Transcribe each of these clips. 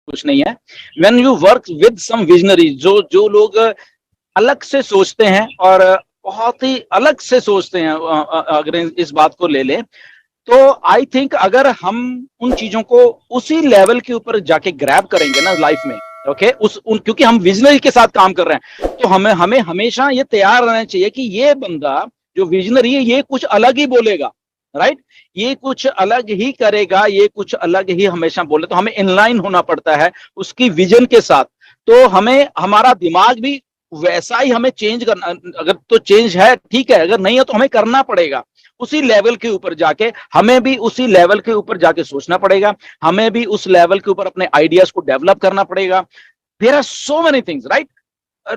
कुछ नहीं है। When you work with some visionary, जो जो लोग अलग से सोचते हैं और बहुत ही अलग से सोचते हैं, अगर इस बात को ले लें तो आई थिंक अगर हम उन चीजों को उसी लेवल के ऊपर जाके ग्रैब करेंगे ना लाइफ में, ओके, क्योंकि हम विजनरी के साथ काम कर रहे हैं, तो हमें हमें हमेशा ये तैयार रहना चाहिए कि ये बंदा जो विजनरी है ये कुछ अलग ही बोलेगा, राइट, ये कुछ अलग ही करेगा, ये कुछ अलग ही हमेशा बोले, तो हमें इनलाइन होना पड़ता है उसकी विजन के साथ। तो हमें हमारा दिमाग भी वैसा ही हमें चेंज करना, अगर तो चेंज है ठीक है, अगर नहीं है तो हमें करना पड़ेगा उसी लेवल के ऊपर जाके, हमें भी उसी लेवल के ऊपर जाके सोचना पड़ेगा, हमें भी उस लेवल के ऊपर अपने आइडियाज को डेवलप करना पड़ेगा। There are so many things, right,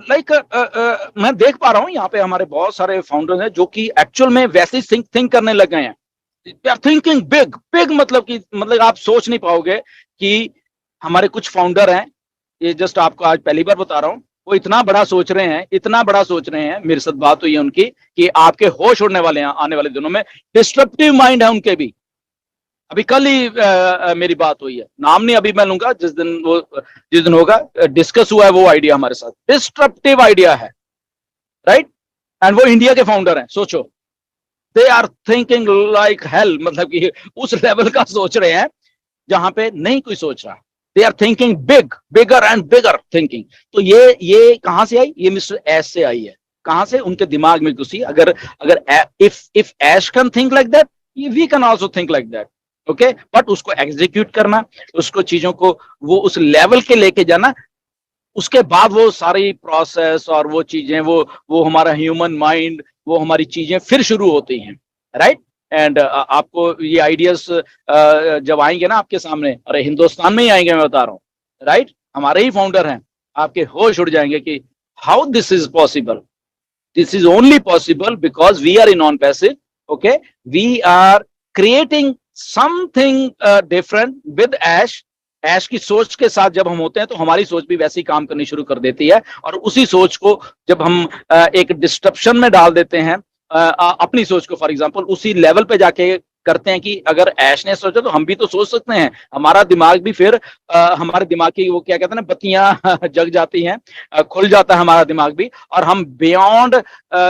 like मैं देख पा रहा हूं यहाँ पे हमारे बहुत सारे फाउंडर्स हैं जो कि एक्चुअल में वैसे थिंक करने लग गए हैं। They are thinking big big, मतलब आप सोच नहीं पाओगे कि हमारे कुछ फाउंडर हैं, ये जस्ट आपको आज पहली बार बता रहा हूँ, वो इतना बड़ा सोच रहे हैं, इतना बड़ा सोच रहे हैं, मेरे साथ बात हुई है उनकी कि आपके होश उड़ने वाले हैं आने वाले दिनों में। डिस्ट्रप्टिव माइंड है उनके भी। अभी कल ही मेरी बात हुई है, नाम नहीं अभी मैं लूंगा, जिस दिन होगा डिस्कस हुआ है वो आइडिया हमारे साथ, डिस्ट्रप्टिव आइडिया है, राइट, एंड वो इंडिया के फाउंडर हैं। सोचो, they are thinking like hell, मतलब कि उस लेवल का सोच रहे हैं जहां पे नहीं कोई सोच रहा। They are thinking big, bigger and bigger thinking. तो ये कहां से आई? ये मिस्टर एश से आई है। कहां से? उनके दिमाग में घुसी। अगर अगर if Ash can think like that, we can also think like that, okay. But उसको एग्जीक्यूट करना, उसको चीजों को वो उस लेवल के लेके जाना, उसके बाद वो सारी प्रोसेस और वो चीजें, वो हमारा ह्यूमन माइंड, वो हमारी चीजें फिर शुरू होती हैं, राइट। एंड आपको ये आइडियाज जब आएंगे ना आपके सामने, अरे हिंदुस्तान में ही आएंगे, मैं बता रहा हूँ, राइट, हमारे ही फाउंडर हैं, आपके होश उड़ जाएंगे कि how this is possible. This is only possible because we are in non-passive, okay? We are creating something different with Ash. Ash की सोच के साथ जब हम होते हैं तो हमारी सोच भी वैसे ही काम करनी शुरू कर देती है, और उसी सोच को जब हम एक डिस्ट्रप्शन में डाल देते हैं, अपनी सोच को, फॉर एग्जांपल उसी लेवल पे जाके करते हैं कि अगर ऐश ने सोचा तो हम भी तो सोच सकते हैं। हमारा दिमाग भी फिर हमारे दिमाग की वो क्या कहते हैं ना, बत्तियां जग जाती हैं, खुल जाता है हमारा दिमाग भी, और हम बियॉन्ड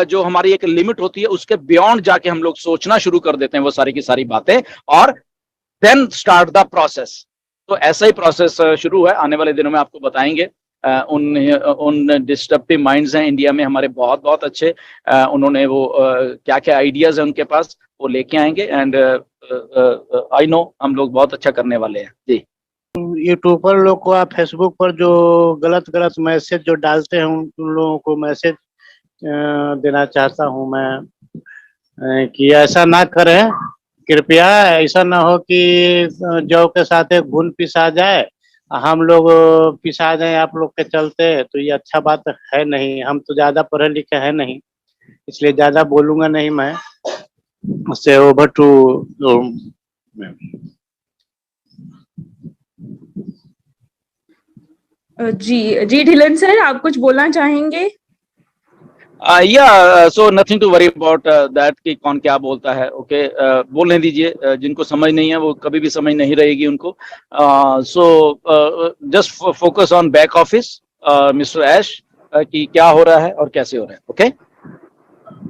जो हमारी एक लिमिट होती है उसके बियॉन्ड जाके हम लोग सोचना शुरू कर देते हैं वो सारी की सारी बातें, और देन स्टार्ट द प्रोसेस। तो ऐसा ही प्रोसेस शुरू है, आने वाले दिनों में आपको बताएंगे। उन डिस्ट्रप्टिव माइंड्स हैं इंडिया में हमारे बहुत बहुत अच्छे, उन्होंने वो क्या क्या आइडियाज है उनके पास, वो लेके आएंगे। एंड आई नो हम लोग बहुत अच्छा करने वाले हैं जी। यूट्यूब पर लोग को, आप फेसबुक पर जो गलत गलत मैसेज जो डालते हैं उन लोगों को मैसेज देना चाहता हूं मैं कि ऐसा ना करें कृपया। ऐसा ना हो कि जौ के साथ एक घुन पिसा जाए, हम लोग पिसा जाए आप लोग के चलते, तो ये अच्छा बात है नहीं। हम तो ज्यादा पढ़े लिखे हैं नहीं, इसलिए ज्यादा बोलूंगा नहीं मैं। उससे ओवर टू जी जी ढिलन सर, आप कुछ बोलना चाहेंगे? So nothing to worry about that कि कौन क्या बोलता है, ओके, बोलने दीजिए। जिनको समझ नहीं है वो कभी भी समझ नहीं रहेगी उनको। So just focus on back office mister Ash, कि क्या हो रहा है और कैसे हो रहा है, ओके।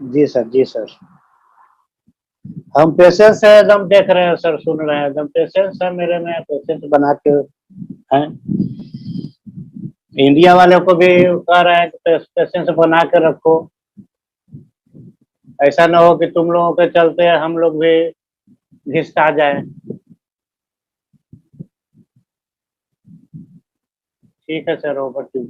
जी सर, जी सर, हम पेशेंस है एकदम, देख रहे हैं सर, सुन रहे हैं एकदम, पेशेंस है मेरे में, पेशेंस बना के हैं। इंडिया वाले को भी कह रहे हैं कि पेशेंस बना के रखो, ऐसा ना हो कि तुम लोगों के चलते हम लोग भी घिसा जाए। ठीक है सर, ओवर टू।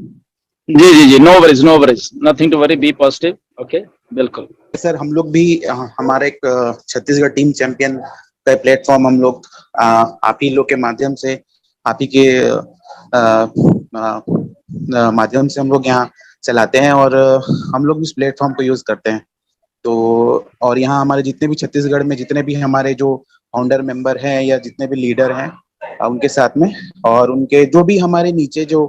जी जी जी, no worries, no worries, nothing to worry, be positive, okay, बिल्कुल सर। हम लोग भी हमारे एक छत्तीसगढ़ टीम चैंपियन का प्लेटफॉर्म हम लोग आप ही लोग के माध्यम से, आप ही के माध्यम से हम लोग यहाँ चलाते हैं, और हम लोग इस प्लेटफॉर्म को यूज करते हैं। तो और यहाँ हमारे जितने भी छत्तीसगढ़ में जितने भी हमारे जो फाउंडर मेंबर हैं या जितने भी लीडर हैं उनके साथ में, और उनके जो भी हमारे नीचे जो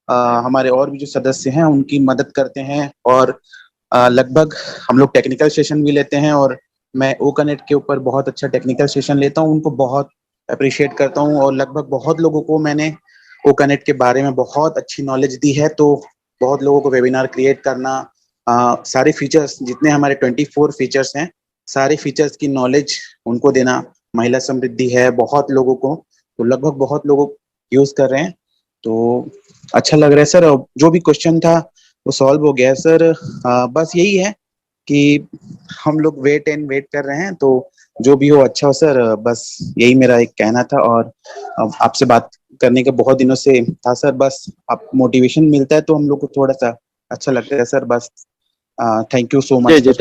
हमारे और भी जो सदस्य हैं उनकी मदद करते हैं। और लगभग हम लोग टेक्निकल सेशन भी लेते हैं, और मैं ओ कनेक्ट के ऊपर बहुत अच्छा टेक्निकल सेशन लेता हूँ, उनको बहुत अप्रिशिएट करता हूँ। और लगभग बहुत लोगों को मैंने कोकोनट के बारे में बहुत अच्छी नॉलेज दी है। तो बहुत लोगों को वेबिनार क्रिएट करना, सारे फीचर्स जितने हमारे 24 फीचर्स हैं, सारे फीचर्स की नॉलेज उनको देना। महिला समृद्धि है बहुत लोगों को, तो लगभग बहुत लोग यूज कर रहे हैं, तो अच्छा लग रहा है सर। जो भी क्वेश्चन था वो सॉल्व हो गया सर। बस यही है कि हम लोग वेट कर रहे हैं, तो जो भी हो अच्छा हो सर, बस यही मेरा एक कहना था। और आपसे बात करने के बहुत दिनों से था सर, बस आप मोटिवेशन मिलता है तो हम लोग को थोड़ा सा अच्छा लगता है सर। बस थैंक यू सो जी मच। जी,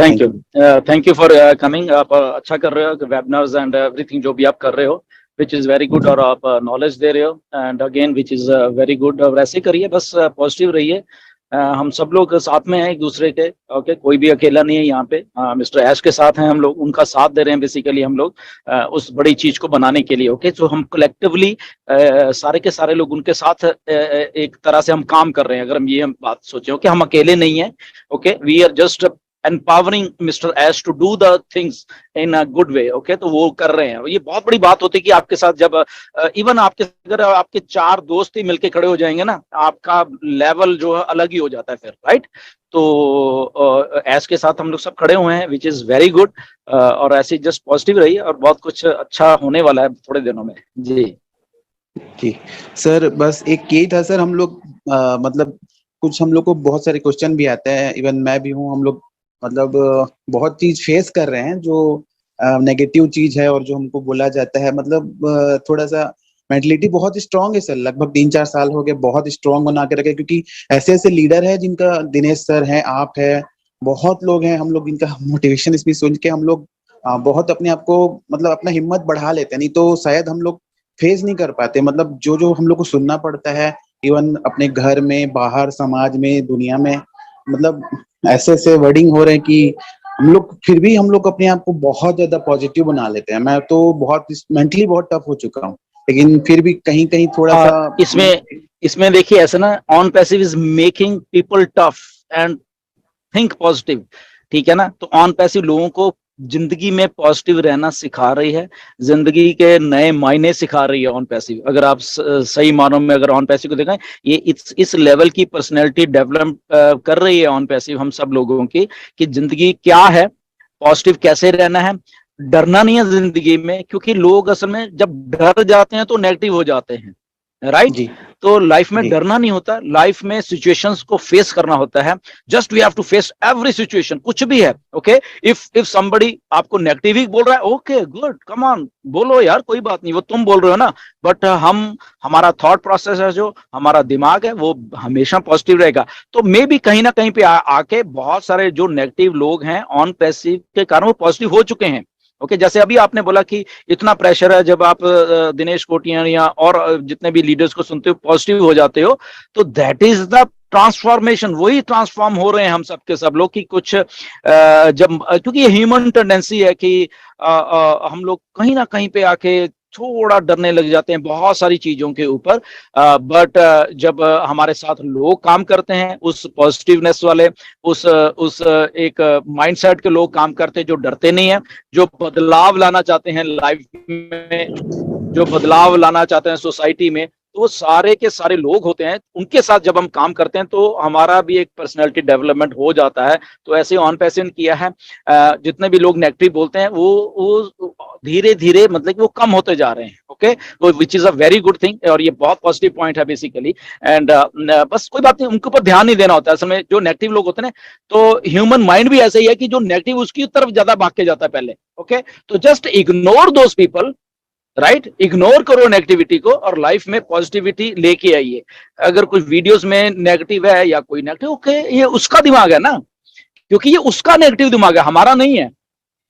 थैंक यू फॉर कमिंग। आप अच्छा कर रहे हो, वेबिनार्स एंड एवरीथिंग जो भी आप कर रहे हो, विच इज वेरी गुड, और आप नॉलेज दे रहे हो and again which is very good. और ऐसे करिए, बस पॉजिटिव रहिए। हम सब लोग साथ में हैं एक दूसरे के, ओके, कोई भी अकेला नहीं है यहाँ पे। मिस्टर ऐश के साथ हैं हम लोग, उनका साथ दे रहे हैं बेसिकली हम लोग उस बड़ी चीज को बनाने के लिए, ओके। तो हम कलेक्टिवली सारे के सारे लोग उनके साथ एक तरह से हम काम कर रहे हैं। अगर हम ये बात सोचें कि हम अकेले नहीं है, okay, we are just empowering Mr. Ash to do the things in a good way, okay। तो वो कर रहे हैं। ये बहुत बड़ी बात होती है कि आपके साथ जब इवन आपके अगर आपके 4 दोस्त ही मिलके खड़े हो जाएंगे ना, आपका लेवल जो है अलग ही हो जाता है फिर, राइट। तो ऐश के साथ हम लोग सब खड़े हुए हैं, विच इज वेरी गुड। और ऐसे जस्ट पॉजिटिव रहिए, और बहुत कुछ अच्छा होने वाला है थोड़े दिनों में। जी जी सर, बस एक यही था सर। हम लोग मतलब कुछ हम लोग को बहुत सारे क्वेश्चन भी आते हैं, इवन मैं भी हूँ। हम लोग मतलब बहुत चीज फेस कर रहे हैं जो नेगेटिव चीज है, और जो हमको बोला जाता है, मतलब थोड़ा सा मेंटलिटी बहुत स्ट्रांग है सर। लगभग 3-4 साल हो गए बहुत स्ट्रांग बना के रखे, क्योंकि ऐसे ऐसे लीडर है जिनका, दिनेश सर हैं, आप है, बहुत लोग हैं हम लोग इनका मोटिवेशन स्पीच सुन के हम लोग बहुत अपने आप को मतलब अपना हिम्मत बढ़ा लेते हैं। नहीं तो शायद हम लोग फेस नहीं कर पाते, मतलब जो जो हम लोग को सुनना पड़ता है, इवन अपने घर में, बाहर, समाज में, दुनिया में, मतलब ऐसे ऐसे वर्डिंग हो रहे हैं कि हम लोग फिर भी हम लोग अपने आप को बहुत ज्यादा पॉजिटिव बना लेते हैं। मैं तो बहुत मेंटली बहुत टफ हो चुका हूँ, लेकिन फिर भी कहीं कहीं थोड़ा सा इसमें देखिए ऐसा ना, on passive is making people tough and think positive, ठीक है ना। तो ऑन पैसिव लोगों को जिंदगी में पॉजिटिव रहना सिखा रही है, जिंदगी के नए मायने सिखा रही है ऑन पैसिव। अगर आप सही मानों में अगर ऑन पैसिव को देखें, ये इस लेवल की पर्सनैलिटी डेवलप कर रही है ऑन पैसिव हम सब लोगों की, कि जिंदगी क्या है, पॉजिटिव कैसे रहना है, डरना नहीं है जिंदगी में। क्योंकि लोग असल में जब डर जाते हैं तो नेगेटिव हो जाते हैं, राइट। जी तो लाइफ में जी डरना नहीं होता, लाइफ में सिचुएशंस को फेस करना होता है। Just we have to face every situation, कुछ भी है, ओके। इफ समबडी आपको नेगेटिव ही बोल रहा है, ओके गुड, कम ऑन, बोलो यार, कोई बात नहीं, वो तुम बोल रहे हो ना। बट हमारा थॉट प्रोसेस है, जो हमारा दिमाग है, वो हमेशा पॉजिटिव रहेगा। तो मे भी कहीं ना कहीं पे आके बहुत सारे जो नेगेटिव लोग हैं ऑन पैसिव के कारण वो पॉजिटिव हो चुके हैं, ओके। जैसे अभी आपने बोला कि इतना प्रेशर है, जब आप दिनेश कोटियान या और जितने भी लीडर्स को सुनते हो पॉजिटिव हो जाते हो, तो दैट इज द ट्रांसफॉर्मेशन। वही ट्रांसफॉर्म हो रहे हैं हम सबके सब लोग की कुछ जब, क्योंकि ये ह्यूमन टेंडेंसी है कि हम लोग कहीं ना कहीं पे आके थोड़ा डरने लग जाते हैं बहुत सारी चीजों के ऊपर। बट जब हमारे साथ लोग काम करते हैं, उस पॉजिटिवनेस वाले, उस एक माइंडसेट के लोग काम करते हैं जो डरते नहीं है, जो बदलाव लाना चाहते हैं लाइफ में, जो बदलाव लाना चाहते हैं सोसाइटी में, तो वो सारे के सारे लोग होते हैं। उनके साथ जब हम काम करते हैं तो हमारा भी एक पर्सनैलिटी डेवलपमेंट हो जाता है। तो ऐसे ऑन पैसिव किया है, जितने भी लोग नेगेटिव बोलते हैं वो धीरे धीरे मतलब वो कम होते जा रहे हैं, ओके। तो which is a very good thing, और ये बहुत पॉजिटिव पॉइंट है बेसिकली। एंड बस कोई बात नहीं, उनके ऊपर ध्यान नहीं देना होता है। असल में जो नेगेटिव लोग होते हैं ना, तो ह्यूमन माइंड भी ऐसे ही है कि जो नेगेटिव उसकी तरफ ज्यादा भाग के जाता है पहले, ओके। तो just ignore those people, right. Ignore करो नेगेटिविटी को और लाइफ में पॉजिटिविटी लेके आइए। अगर कुछ वीडियोस में नेगेटिव है या कोई नेगेटिव, ओके, ये उसका दिमाग है ना, क्योंकि ये उसका नेगेटिव दिमाग है, हमारा नहीं है।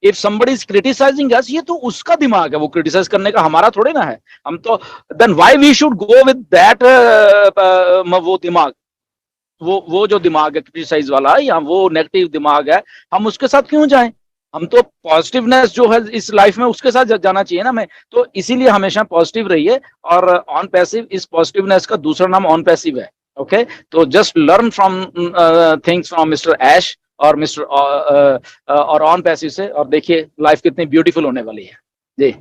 If somebody is criticizing us, ये तो उसका दिमाग है, वो क्रिटिसाइज करने का हमारा थोड़े ना है। हम तो then why we should go with that, वो दिमाग, वो जो दिमाग है क्रिटिसाइज वाला या वो नेगेटिव दिमाग है, हम उसके साथ क्यों जाएं। हम तो पॉजिटिवनेस जो है इस लाइफ में उसके साथ जाना चाहिए ना। मैं तो इसीलिए हमेशा पॉजिटिव रहिए। और ऑन पैसिव इस पॉजिटिवनेस का दूसरा नाम ऑन पैसिव है, ओके। तो just learn from things from mister Ash और मिस्टर और ऑन पैसिव से, और देखिए लाइफ कितनी ब्यूटीफुल होने वाली है। जी